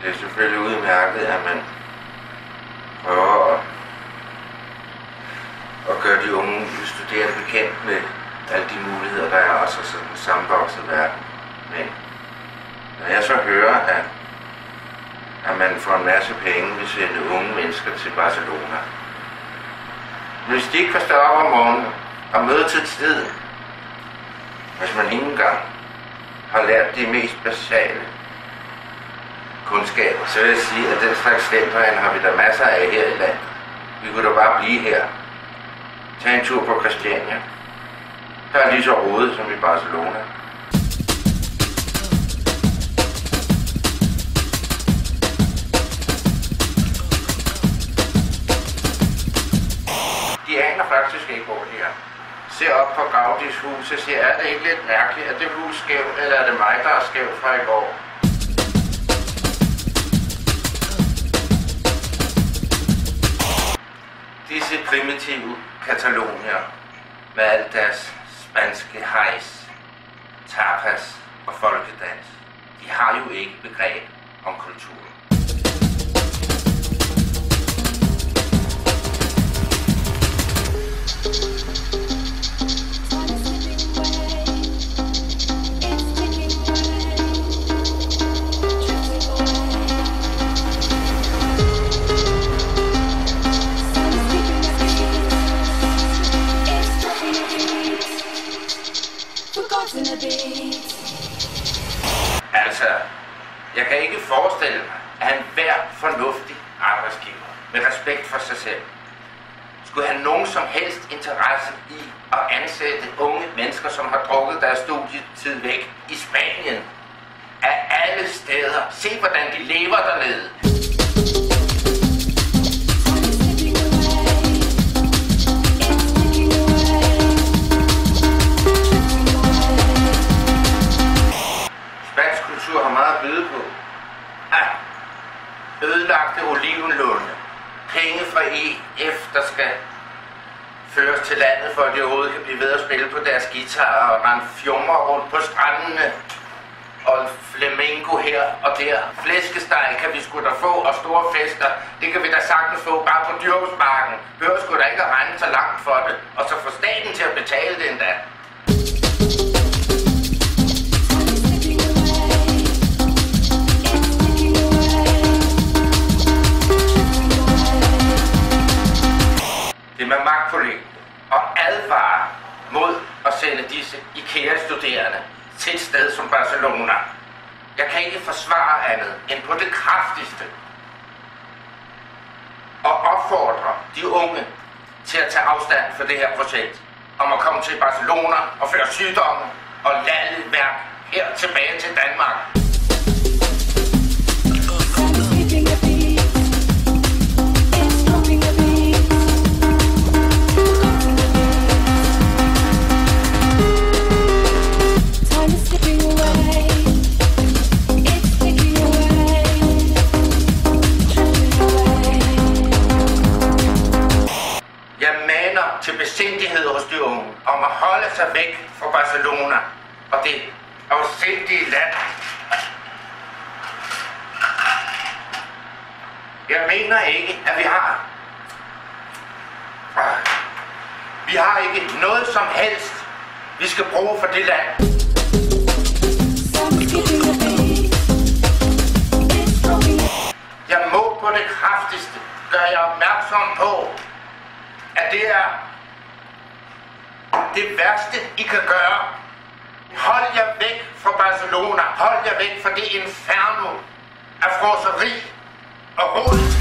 Det er selvfølgelig udmærket, at man prøver at gøre de unge studerende bekendt med alle de muligheder, der er også sådan en sammenvokset verden. Men når jeg så hører, at man for en masse penge vil sende unge mennesker til Barcelona, hvis de ikke kan stå op om morgenen og møde til tiden, hvis man ikke engang har lært de mest basale kundskaber, så vil jeg sige, at den slags slendrian har vi der masser af her i landet. Vi kunne da bare blive her. Tag en tur på Christiania. Der er lige så rodet som i Barcelona. De aner faktisk ikke, hvor de er. Ser op på Gaudis hus og siger, er det ikke lidt mærkeligt, at det hus skævt, eller er det mig, der er skævt fra i går? Disse primitive katalonier med alt deres spanske hejs, tapas og folkedans, de har jo ikke begreb om kulturen. Altså, jeg kan ikke forestille mig, at enhver fornuftig arbejdsgiver med respekt for sig selv skulle have nogen som helst interesse i at ansætte unge mennesker, som har drukket deres studietid væk i Spanien. Af alle steder. Se, hvordan de lever dernede. Har meget at byde på. Ødelagte olivenlunde. Penge fra EF, der skal føres til landet, for at de overhovedet kan blive ved at spille på deres guitar og rende fjummer rundt på strandene. Og flamenco her og der. Flæskesteg kan vi sgu da få, og store fester, det kan vi da sagtens få bare på Dyrhusmarken. Behøver sgu da ikke at regne så langt for det, og så få staten til at betale det endda. Det med magtpålæg og advare mod at sende disse IKEA-studerende til et sted som Barcelona. Jeg kan ikke forsvare andet end på det kraftigste og opfordre de unge til at tage afstand fra det her projekt om at komme til Barcelona og føre sygdommen og lalligt værk her tilbage til Danmark. Til besindighed hos de unge, om at holde sig væk fra Barcelona og det afsindige land. Jeg mener ikke, at vi har ikke noget som helst, vi skal bruge for det land. Jeg må på det kraftigste gøre jer opmærksom på, at det er det værste, I kan gøre. Hold jer væk fra Barcelona. Hold jer væk fra det inferno af fråseri og rod.